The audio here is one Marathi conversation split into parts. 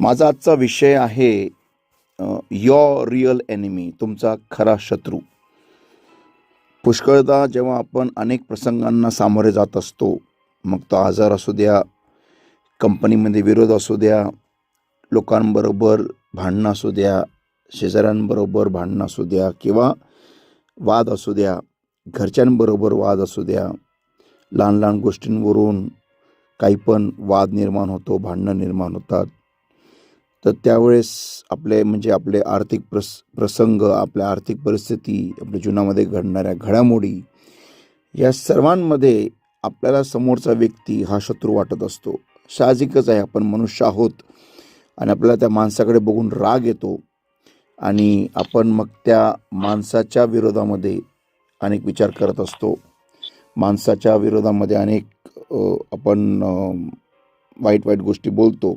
माझा आजचा विषय आहे युअर रिअल एनिमी, तुमचा खरा शत्रू. पुष्कळदा जेव्हा आपण अनेक प्रसंगांना सामोरे जात असतो, मग तो आजार असू द्या, कंपनीमध्ये विरोध असू द्या, लोकांबरोबर भांडणं असू द्या, शेजाऱ्यांबरोबर भांडणं असू द्या, किंवा वाद असू द्या, घरच्यांबरोबर वाद असू द्या, लहान लहान गोष्टींवरून काही पण वाद निर्माण होतो, भांडणं निर्माण होतात. तर त्यावेळेस आपले आर्थिक प्रसंग, आपल्या आर्थिक परिस्थिती, आपल्या जीवनामध्ये घडणाऱ्या घडामोडी, या सर्वांमध्ये आपल्याला समोरचा व्यक्ती हा शत्रू वाटत असतो. साहजिकच आहे, आपण मनुष्य आहोत आणि आपल्याला त्या माणसाकडे बघून राग येतो आणि आपण मग त्या माणसाच्या विरोधामध्ये अनेक विचार करत असतो. माणसाच्या विरोधामध्ये अनेक आपण वाईट वाईट गोष्टी बोलतो.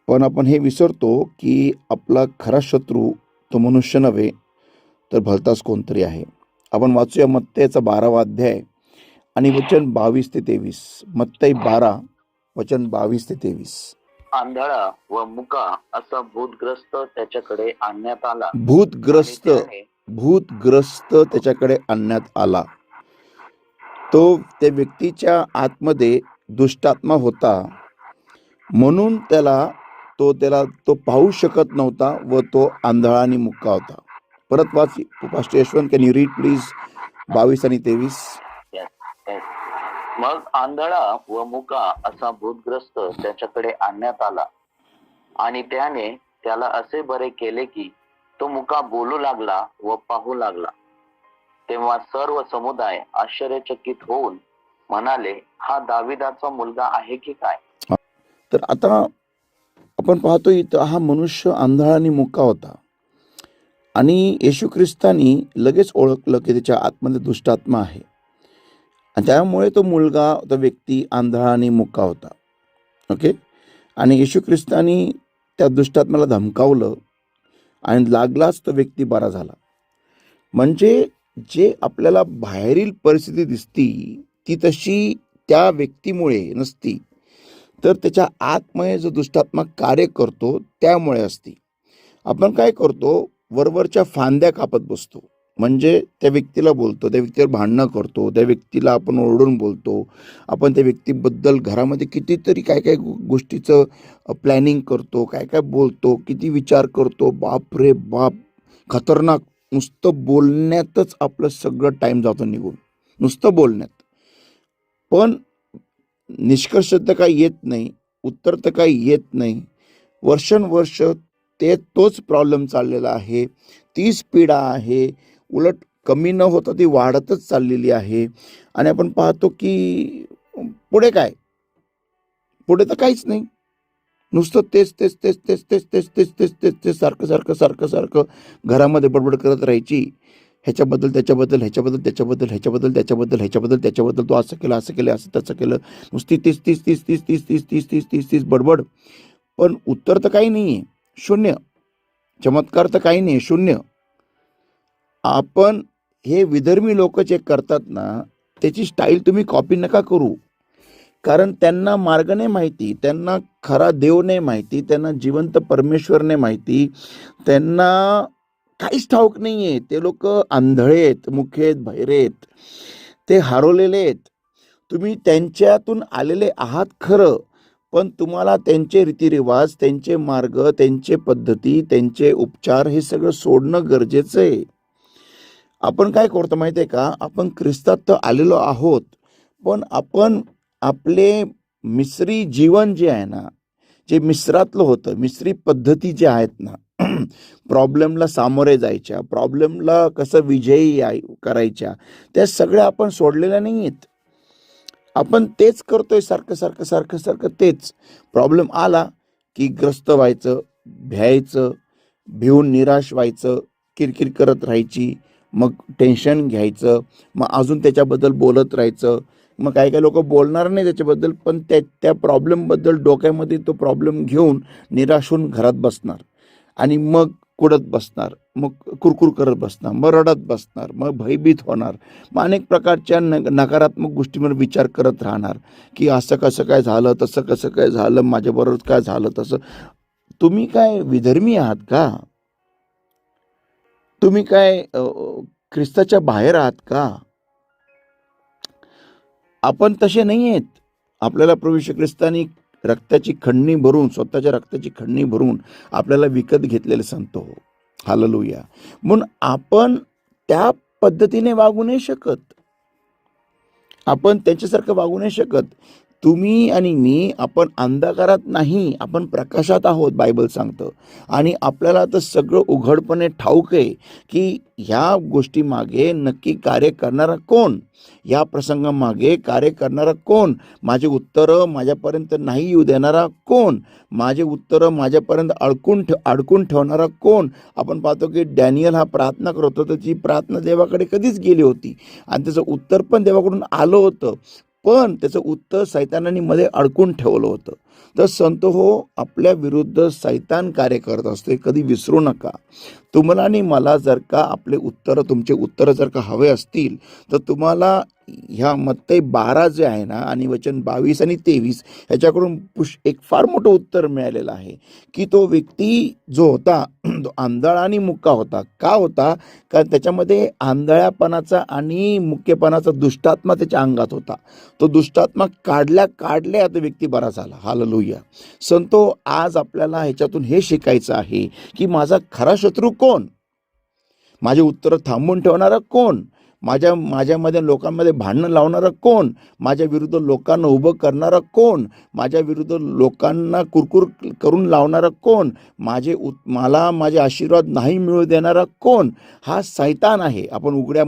पण आपण हे विसरतो की आपला खरा शत्रू तो मनुष्य नव्हे, तर भलताच कोणतरी आहे. आपण वाचूया मत्तैचा 12वा अध्याय आणि वचन 22 ते 23. मत्तै 12 वचन 22 ते 23. आंधळा व मुका असा भूतग्रस्त त्याच्याकडे आणण्यात आला. भूतग्रस्त त्याच्याकडे आणण्यात आला. तो त्या व्यक्तीच्या आतमध्ये दुष्टात्मा होता, म्हणून त्याला तो पाहू शकत नव्हता व तो आंधळा आणि मुक्का होता. परत वाच pastor Yashwant, can you read please 22 आणि 23. मग आंधळा व मुका असा भूतग्रस्त त्याच्याकडे आणण्यात आला आणि त्याने त्याला असे बरे केले की तो मुका बोलू लागला व पाहू लागला. तेव्हा सर्व समुदाय आश्चर्यचकित होऊन म्हणाले, हा दाविदाचा मुलगा आहे की काय? तर आता आपण पाहतो इथं हा मनुष्य आंधळा आणि मुका होता आणि येशू ख्रिस्तानी लगेच ओळखलं की त्याच्या आतमध्ये दुष्टात्मा आहे आणि त्यामुळे तो व्यक्ती आंधळा आणि मुका होता. ओके. आणि येशू ख्रिस्तानी त्या दुष्टात्म्याला धमकावलं आणि लागलाच तो व्यक्ती बरा झाला. म्हणजे जे आपल्याला बाहेरील परिस्थिती दिसती ती तशी त्या व्यक्तीमुळे नसती, तर त्याच्या आतमध्ये जो दुष्टात्मा कार्य करतो त्यामुळे असते. आपण काय करतो, वरवरच्या फांद्या कापत बसतो. म्हणजे त्या व्यक्तीला बोलतो, त्या व्यक्तीवर भांडणं करतो, त्या व्यक्तीला आपण ओरडून बोलतो, आपण त्या व्यक्तीबद्दल घरामध्ये कितीतरी काय काय गोष्टीचं प्लॅनिंग करतो, काय काय बोलतो, किती विचार करतो. बाप रे बाप, खतरनाक. नुसतं बोलण्यातच आपलं सगळं टाईम जातो निघून, नुसतं बोलण्यात. पण निष्कर्ष तर काही येत नाही, उत्तर तर काही येत नाही. वर्षानुवर्ष तोच प्रॉब्लेम चाललेला आहे, तीच पीडा आहे. उलट कमी न होता ती वाढतच चाललेली आहे. आणि आपण पाहतो की पुढे काय, पुढे तर काहीच नाही. नुसतं तेच तेच तेच तेच तेच तेच तेच तेच तेच तेच सारखं सारखं सारखं सारखं घरामध्ये बडबड करत राहायची. ह्याच्याबद्दल त्याच्याबद्दल, ह्याच्याबद्दल त्याच्याबद्दल, ह्याच्याबद्दल त्याच्याबद्दल, ह्याच्याबद्दल त्याच्याबद्दल, तो असं केलं असं केलं असं तसं केलं. नुसती तीस तीस तीस तीस तीस तीस तीस तीस तीस तीस बडबड. पण उत्तर तर काही नाही आहे, शून्य. चमत्कार तर काही नाही, शून्य. आपण हे विधर्मी लोक जे करतात ना, त्याची स्टाईल तुम्ही कॉपी नका करू. कारण त्यांना मार्ग नाही माहिती, त्यांना खरा देव नाही माहिती, त्यांना जिवंत परमेश्वर नाही माहिती, त्यांना काहीच ठाऊक नाही आहे. ते लोक आंधळे आहेत, मुखे आहेत, बहिरे आहेत, ते हरवलेले आहेत. तुम्ही त्यांच्यातून आलेले आहात खरं, पण तुम्हाला त्यांचे रीतिरिवाज, त्यांचे मार्ग, त्यांचे पद्धती, त्यांचे उपचार हे सगळं सोडणं गरजेचं आहे. आपण काय करतो माहिती आहे का, आपण ख्रिस्तात तर आलेलो आहोत, पण आपण आपले मिसरी जीवन जे आहे ना, जे मिसरातलं होतं, मिसरी पद्धती जे आहेत ना, प्रॉब्लेमला सामोरे जायच्या, प्रॉब्लेमला कसं विजयी करायच्या, त्या सगळ्या आपण सोडलेल्या नाही आहेत. आपण तेच करतोय, सारखं सारखं सारखं सारखं तेच. प्रॉब्लेम आला की ग्रस्त व्हायचं, भ्यायचं, भिवून निराश व्हायचं, किरकिर करत राहायची, मग टेन्शन घ्यायचं, मग अजून त्याच्याबद्दल बोलत राहायचं. मग काही काही लोक बोलणार नाही त्याच्याबद्दल, पण त्या प्रॉब्लेमबद्दल डोक्यामध्ये तो प्रॉब्लेम घेऊन निराश होऊन घरात बसणार आणि मग कुडत बसणार, मग कुरकुर करत बसणार, मग रडत बसणार, मग भयभीत होणार, मग अनेक प्रकारच्या नकारात्मक गोष्टींवर विचार करत राहणार की असं कसं काय झालं, तसं कसं काय झालं, माझ्याबरोबर काय झालं तसं. तुम्ही काय विधर्मी आहात का? तुम्ही काय ख्रिस्ताच्या बाहेर आहात का? आपण तसे नाही आहेत. आपल्याला प्रभू येशू ख्रिस्तानी रक्ताची खंडणी भरून, स्वतःच्या रक्ताची खंडणी भरून आपल्याला विकत घेतलेले संत हो. हालेलुया. म्हणून आपण त्या पद्धतीने वागू नाही शकत. आपण त्यांच्यासारखं वागू नाही शकत. तुम्ही आणि मी आपण अंधकारात नाही, आपण प्रकाशात आहोत बायबल सांगतं. आणि आपल्याला तर सगळं उघडपणे ठाऊक आहे की ह्या गोष्टीमागे नक्की कार्य करणारा कोण, या प्रसंगामागे कार्य करणारा कोण, माझे उत्तरं माझ्यापर्यंत नाही येऊ देणारा कोण, माझे उत्तरं माझ्यापर्यंत अडकून ठेवणारा कोण. आपण पाहतो की डॅनियल हा प्रार्थना करत होता, ती प्रार्थना देवाकडे कधीच गेली होती आणि त्याचं उत्तर पण देवाकडून आलं होतं, पण त्याचं उत्तर सैतानाने मध्ये अडकून ठेवलं होतं. तर संत हो, आपल्या विरुद्ध सैतान कार्य करत असतो, हे कधी विसरू नका. तुम्हाला आणि मला जर का आपले उत्तरं, तुमचे उत्तरं जर का हवे असतील तर तुम्हाला ह्या मत्ते 12 जे आहे ना आणि वचन 22 आणि 23 ह्याच्याकडून एक फार मोठं उत्तर मिळालेलं आहे की तो व्यक्ती जो होता तो आंधळा आणि मुका होता. का होता? कारण त्याच्यामध्ये आंधळ्यापणाचा आणि मुकेपणाचा दुष्टात्मा त्याच्या अंगात होता. तो दुष्टात्मा काढल्या तो व्यक्ती बरा झाला. हालेलुया. संतो, आज आपल्याला ह्याच्यातून हे शिकायचं आहे की माझा खरा शत्रू कोण, माझे उत्तर थांबवून ठेवणारा कोण, माझ्यामध्ये लोकांमध्ये भांडणं लावणारा कोण, माझ्या विरुद्ध लोकांना उभं करणारा कोण, माझ्या विरुद्ध लोकांना कुरकुर करून लावणारा कोण, मला माझे आशीर्वाद नाही मिळू देणारा कोण, हा सैतान आहे. आपण उघड्या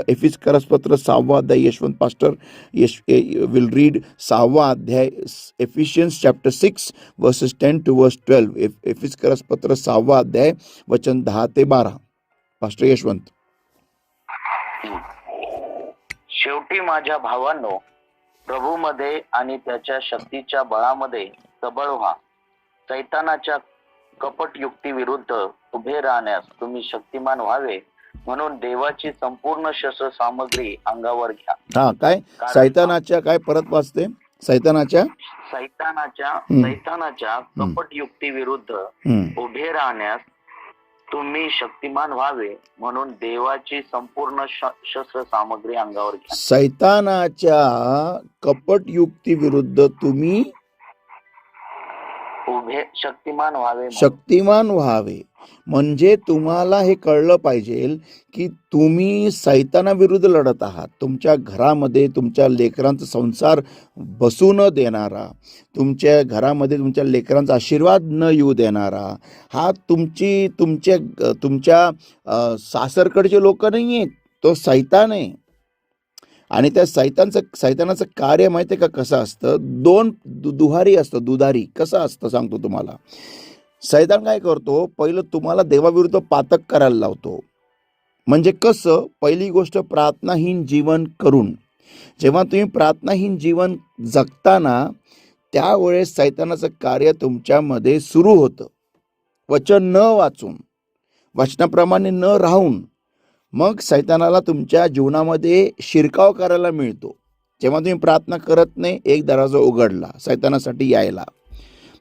एफिसकरस पत्र 6 अध्याय, यशवंत पास्टर विल रीड 6 अध्याय, एफिशियन्स चॅप्टर 6 वर्सेस 10 to verse 12. एफिसकरस पत्र 6 अध्याय वचन 10 ते 12. पास्टर यशवंत. शेवटी माझ्या भावांनो, प्रभूमध्ये आणि त्याच्या शक्तीच्या बळामध्ये सबळ व्हा. सैतानाच्या कपट युक्ती विरुद्ध उभे राहण्यास तुम्ही शक्तिमान व्हावे, म्हणून देवाची संपूर्ण शस्त्र सामग्री अंगावर घ्या. हा, काय सैतानाच्या, काय परत वाचते, सैतानाच्या कपट युक्ती विरुद्ध उभे राहण्यास तुम्ही शक्तिमान व्हावे, म्हणून देवाची संपूर्ण शस्त्र सामग्री अंगावर घ्या. सैतानाच्या कपट युक्ती विरुद्ध तुम्ही शक्तिमान व्हावे. म्हणजे तुम्हाला हे कळलं पाहिजे की तुम्ही सैतानाविरुद्ध लढत आहात. तुमच्या घरामध्ये तुमच्या लेकरांचा संसार बसू न देणारा, तुमच्या घरामध्ये तुमच्या लेकरांचा आशीर्वाद न येऊ देणारा, हा तुमच्या सासरकडचे लोक नाही आहेत, तो सैतान आहे. आणि त्या सैतानाचं कार्य माहिती आहे का कसं असतं? दुधारी असतं. दुधारी कसं असतं सांगतो तुम्हाला. सैतान काय करतो? पहिलं तुम्हाला देवाविरुद्ध पातक करायला लावतो. म्हणजे कसं? पहिली गोष्ट, प्रार्थनाहीन जीवन करून. जेव्हा तुम्ही प्रार्थनाहीन जीवन जगताना त्यावेळेस सैतानाचं कार्य तुमच्यामध्ये सुरू होतं. वचन न वाचून, वचनाप्रमाणे न राहून, मग सैतानाला तुमच्या जीवनामध्ये शिरकाव करायला मिळतो. जेव्हा तुम्ही प्रार्थना करत नाही, एक दरवाजा उघडला सैतानासाठी यायला.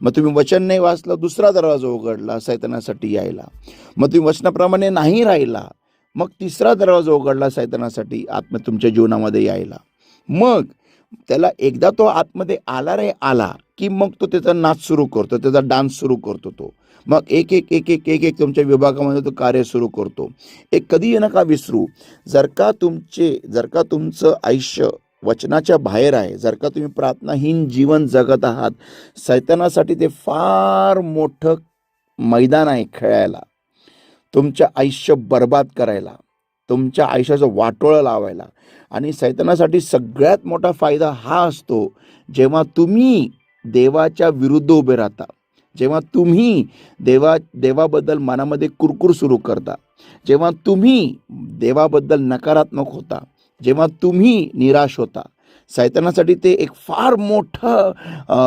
मग तुम्ही वचन नाही वाचलं, दुसरा दरवाजा उघडला सैतानासाठी यायला. मग तुम्ही वचनाप्रमाणे नाही राहिला, मग तिसरा दरवाजा उघडला सैतानासाठी तुमच्या जीवनामध्ये यायला. मग त्याला एकदा तो आतमध्ये आला की मग तो त्याचा नाच सुरू करतो, त्याचा डान्स सुरू करतो. तो मग एक एक तुमच्या विभागामध्ये तो कार्य सुरू करतो. एक कधी नका विसरू, जर का तुमचं आयुष्य वचनाच्या बाहेर आहे, जर का तुम्ही प्रार्थनाहीन जीवन जगत आहात, सैतानासाठी ते फार मोठं मैदान आहे खेळायला, तुमचं आयुष्य बर्बाद करायला, तुमच्या आयुष्याचं वाटोळं लावायला. आणि सैतानासाठी सगळ्यात मोठा फायदा हा असतो जेव्हा तुम्ही देवाच्या विरुद्ध उभे राहता, जेव्हा तुम्ही देवाबद्दल मनामध्ये कुरकुर सुरू करता, जेव्हा तुम्ही देवाबद्दल नकारात्मक होता, जेव्हा तुम्ही निराश होता. सैतानासाठी ते एक फार मोठं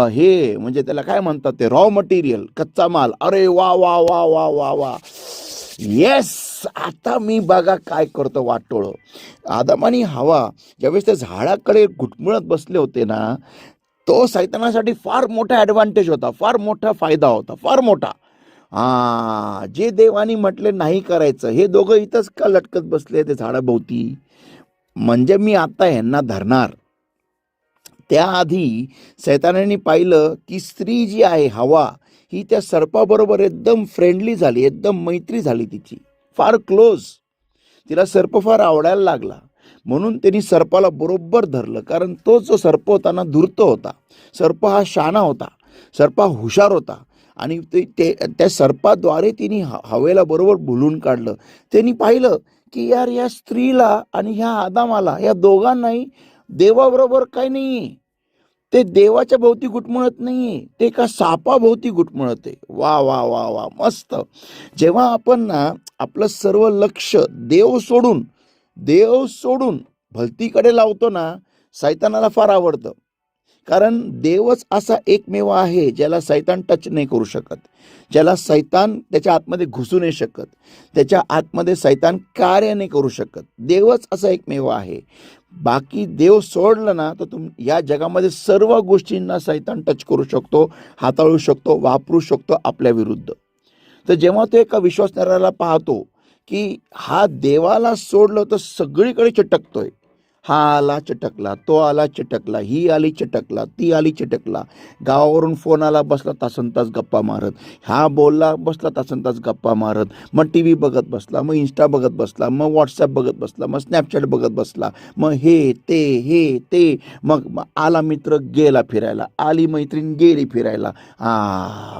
हे म्हणजे त्याला काय म्हणतात, ते रॉ मटेरियल, कच्चा माल. अरे वा वा वा वा वा वा, येस, आता मी बघा काय करतो वाटोळं. आदम आणि हवा ज्यावेळेस त्या झाडाकडे घुटमळत बसले होते ना, तो सैतानासाठी फार मोठा ॲडव्हान्टेज होता, फार मोठा फायदा होता, फार मोठा. जे देवानी म्हटले नाही करायचं, हे दोघं इथंच का लटकत बसले ते झाडाभोवती? म्हणजे मी आता ह्यांना धरणार. त्याआधी सैतानाने पाहिलं की स्त्री जी आहे हवा, ही त्या सर्पाबरोबर एकदम फ्रेंडली झाली, एकदम मैत्री झाली तिची, फार क्लोज. तिला सर्प फार आवडायला लागला. म्हणून त्यांनी सर्पाला बरोबर धरलं, कारण तो जो सर्प होता ना, धूर्त होता. सर्प हा शहाणा होता, सर्प हा हुशार होता. आणि त्या सर्पाद्वारे तिने हवेला बरोबर भुलून काढलं. त्यांनी पाहिलं की यार, या स्त्रीला आणि ह्या आदामाला, या दोघांनाही देवाबरोबर काही नाही, ते देवाच्या भोवती घुटमळत नाहीये, ते एका सापाभोवती घुटमळत आहे. वा वा वा वा, मस्त. जेव्हा आपण ना आपलं सर्व लक्ष देव सोडून भलतीकडे लावतो ना, सैतानाला फार आवडतं. कारण देवच असा एकमेव आहे ज्याला सैतान टच नाही करू शकत, ज्याला सैतान त्याच्या आतमध्ये घुसू नाही शकत, त्याच्या आतमध्ये सैतान कार्य नाही करू शकत. देवच असा एकमेव आहे. बाकी देव सोडलं ना तर या जगामध्ये सर्व गोष्टींना सैतान टच करू शकतो, हाताळू शकतो, वापरू शकतो आपल्या विरुद्ध. तर जेव्हा तो एका विश्वासणाऱ्याला पाहतो की हा देवाला सोडलं तर सगळीकडे चटकतोय, हा आला चटकला, तो आला चटकला, ही आली चटकला, ती आली चटकला, गावावरून फोन आला, बसला तासन तास गप्पा मारत, हा बोलला, बसला तासन तास गप्पा मारत, मग टी व्ही बघत बसला, मग इंस्टा बघत बसला, मग व्हॉट्सॲप बघत बसला, मग स्नॅपचॅट बघत बसला, मग हे ते, मग आला मित्र गेला फिरायला, आली मैत्रीण गेली फिरायला.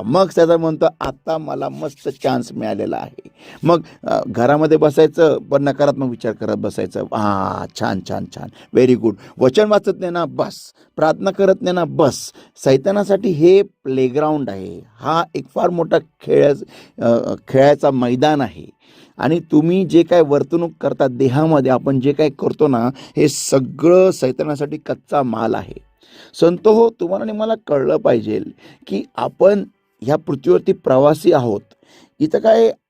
मग त्याचा म्हणतो आता मला मस्त चान्स मिळालेला आहे. मग घरामध्ये बसायचं पण नकारात्मक विचार करत बसायचं. छान छान छान, व्हेरी गुड. वचन वाचत नाही ना, बस. प्रार्थना करत नाही ना, बस. सैतानासाठी हे प्लेग्राऊंड आहे, हा एक फार मोठा खेळाचा मैदान आहे. आणि तुम्ही जे काय वर्तणूक करता देहामध्ये, आपण जे काय करतो ना, हे सगळं सैतानासाठी कच्चा माल आहे. संत हो, तुम्हाला आणि मला कळलं पाहिजे की आपण ह्या पृथ्वीवरती प्रवासी आहोत.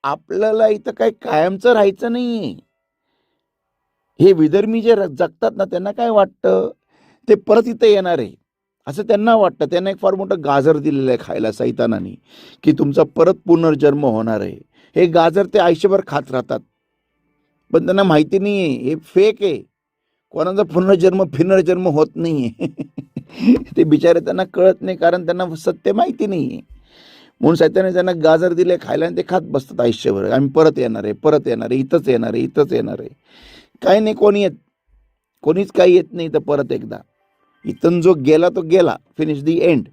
आपल्याला इथं काय कायमचं राहायचं नाही. हे विधर्मी जे जगतात ना, त्यांना काय वाटतं, ते परत इथं येणार आहे असं त्यांना वाटतं. त्यांना एक फार मोठं गाजर दिलेलं आहे खायला सैतानाने, की तुमचा परत पुनर्जन्म होणार आहे. हे गाजर ते आयुष्यभर खात राहतात, पण त्यांना माहिती नाही आहे हे फेक आहे. कोणाचा पुनर्जन्म होत नाही आहे. ते बिचारे, त्यांना कळत नाही, कारण त्यांना सत्य माहिती नाही आहे. म्हणून सैताने त्यांना गाजर दिले खायला आणि ते खात बसतात आयुष्यभर. आम्ही परत येणार आहे, इथंच येणार आहे. काही नाही, कोणीच काही येत नाही इथं परत एकदा. इथून जो गेला तो गेला, फिनिश दी एंड.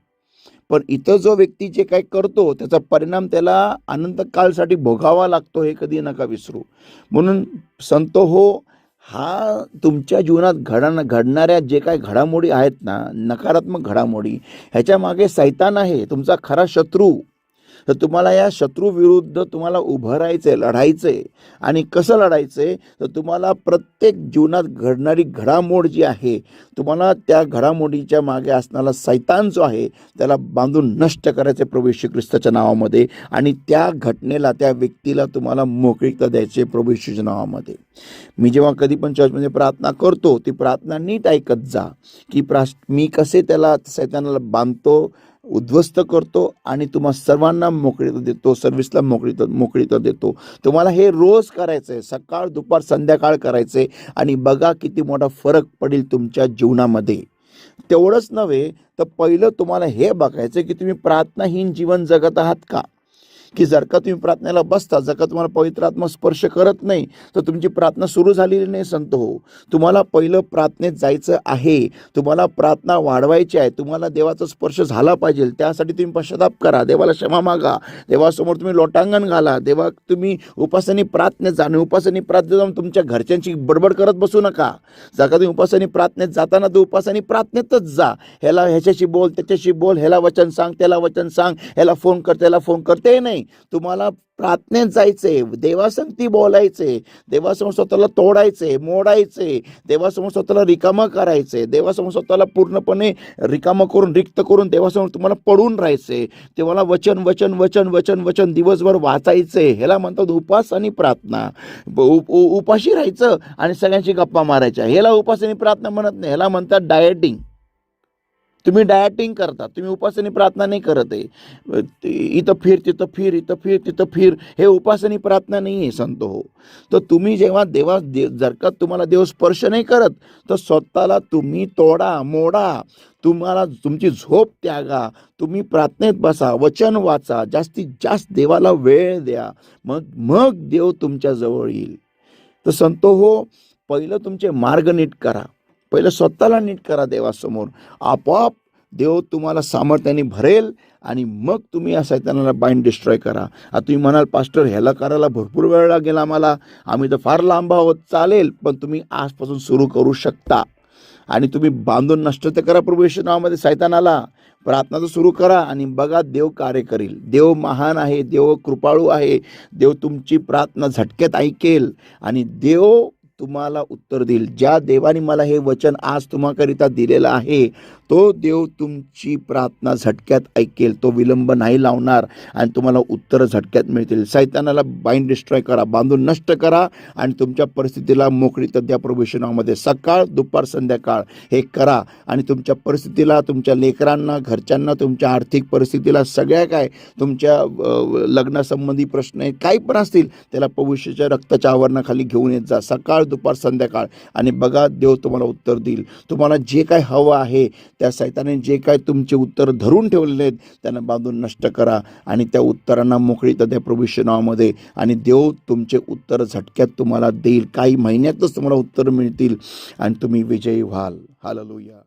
पण इथं जो व्यक्ती जे काही करतो त्याचा परिणाम त्याला अनंत काळसाठी भोगावा लागतो, हे कधी नका विसरू. म्हणून संत हो, हा तुमच्या जीवनात घडणाऱ्या जे काही घडामोडी आहेत ना, नकारात्मक घडामोडी, ह्याच्या मागे सैतान आहे, तुमचा खरा शत्रू. तर तुम्हाला या शत्रू विरुद्ध तुम्हाला उभं राहायचंय, लढायचंय. आणि कसं लढायचंय, तर तुम्हाला प्रत्येक जीवनात घडणारी घडामोड जी आहे, तुम्हाला त्या घडामोडीच्या मागे असणारा सैतान जो आहे त्याला बांधून नष्ट करायचे प्रभू येशू ख्रिस्ताच्या नावामध्ये. आणि त्या घटनेला, त्या व्यक्तीला तुम्हाला मोकळीकता द्यायचे प्रभू येशूच्या नावामध्ये. मी जेव्हा कधी पण चर्चमध्ये प्रार्थना करतो, ती प्रार्थना नीट ऐकत जा की मी कसे त्याला सैतानाला बांधतो, उद्ध्वस्त करतो आणि तुम्हा सर्वांना मोकळीता देतो, सर्व्हिसला मोकळीता देतो. तुम्हाला हे रोज करायचं आहे, सकाळ दुपार संध्याकाळ करायचं आहे. आणि बघा किती मोठा फरक पडेल तुमच्या जीवनामध्ये. तेवढंच नव्हे तर पहिलं तुम्हाला हे बघायचं की तुम्ही प्रार्थनाहीन जीवन जगत आहात का. की जर का तुम्ही प्रार्थनेला बसता, जर का तुम्हाला पवित्र आत्मा स्पर्श करत नाही, तर तुमची प्रार्थना सुरू झालेली नाही संत हो. तुम्हाला पहिलं प्रार्थनेत जायचं आहे, तुम्हाला प्रार्थना वाढवायची आहे, तुम्हाला देवाचा स्पर्श झाला पाहिजे. त्यासाठी तुम्ही पश्चाताप करा, देवाला क्षमा मागा, देवासमोर तुम्ही लोटांगण घाला, तुम्ही उपासनी प्रार्थनेत जा. आणि उपासनी प्रार्थनेत जाऊन तुमच्या घरच्यांची बडबड करत बसू नका. जर का तुम्ही उपासनी प्रार्थनेत जाताना तर उपासनी प्रार्थनेतच जा. ह्याच्याशी बोल, त्याच्याशी बोल, ह्याला वचन सांग, त्याला वचन सांग, ह्याला फोन कर, त्याला फोन कर, ते नाही. तुम्हाला प्रार्थनेत जायचंय, देवासंगती बोलायचे, देवासमोर स्वतःला तोडायचे, मोडायचे, देवासमोर स्वतःला रिकामं करायचे, देवासमोर स्वतःला पूर्णपणे रिकामं करून, रिक्त करून देवासमोर तुम्हाला पडून राहायचे. तेव्हा वचन वचन वचन वचन वचन दिवसभर वाचायचे. ह्याला म्हणतात उपास आणि प्रार्थना. उपाशी राहायचं आणि सगळ्यांची गप्पा मारायच्या, ह्याला उपास आणि प्रार्थना म्हणत नाही, ह्याला म्हणतात डाएटिंग. तुम्ही डायटिंग करता, तुम्ही उपासनी प्रार्थना नाही करत आहे. इथं फिर तिथं फिर, इथं फिर तिथं फिर, हे उपासनी प्रार्थना नाही आहे संत हो. तर तुम्ही जेव्हा जर का तुम्हाला देव स्पर्श नाही करत, तर स्वतःला तुम्ही तोडा, मोडा, तुम्हाला तुमची झोप त्यागा, तुम्ही प्रार्थनेत बसा, वचन वाचा, जास्तीत जास्त देवाला वेळ द्या, मग मग देव तुमच्या जवळ येईल. तर संतो हो, पहिलं तुमचे मार्ग नीट करा, पहिलं स्वतःला नीट करा देवासमोर, आपोआप देव तुम्हाला सामर्थ्याने भरेल आणि मग तुम्ही या सैतानाला बाइंड डिस्ट्रॉय करा. आता तुम्ही म्हणाल, पास्टर ह्याला करायला भरपूर वेळ लागेल आम्हाला, आम्ही तर फार लांब आहोत. चालेल, पण तुम्ही आजपासून सुरू करू शकता आणि तुम्ही बांधून नष्ट तर करा प्रभू येशू नावामध्ये सैतानाला. प्रार्थना तर सुरू करा आणि बघा देव कार्य करील. देव महान आहे, देव कृपाळू आहे, देव तुमची प्रार्थना झटक्यात ऐकेल आणि देव तुम्हाला उत्तर देईल. ज्या देवाने मला हे वचन आज तुम्हाकरिता दिलेलं आहे, तो देव तुमची प्रार्थना झटक्यात ऐकेल, तो विलंब नाही लावणार आणि तुम्हाला उत्तर झटक्यात मिळतील. सैतानाला बाइंड डिस्ट्रॉय करा, बांधून नष्ट करा आणि तुमच्या परिस्थितीला मोकळी द्या प्रभू येशू नावामध्ये. सकाळ दुपार संध्याकाळ हे करा आणि तुमच्या परिस्थितीला, तुमच्या लेकरांना, घरच्यांना, तुमच्या आर्थिक परिस्थितीला, सगळ्या काय तुमच्या लग्नासंबंधी प्रश्न आहेत, काही पण असतील, त्याला प्रभू येशूच्या रक्ताच्या आवरणाखाली घेऊन येत जा, सकाळ दुपार संध्याकाळ, आणि बघा देव तुम्हाला उत्तर देईल. तुम्हाला जे काय हवं आहे, त्या सैताने जे काय तुमचे उत्तर धरून ठेवलेले आहेत, त्यांना बांधून नष्ट करा आणि त्या उत्तरांना मोकळी द्या प्रभू येशू नावामध्ये आणि देव तुमचे उत्तर झटक्यात तुम्हाला देईल. काही महिन्यातच तुम्हाला उत्तर मिळतील आणि तुम्ही विजयी व्हाल. हालेलुया.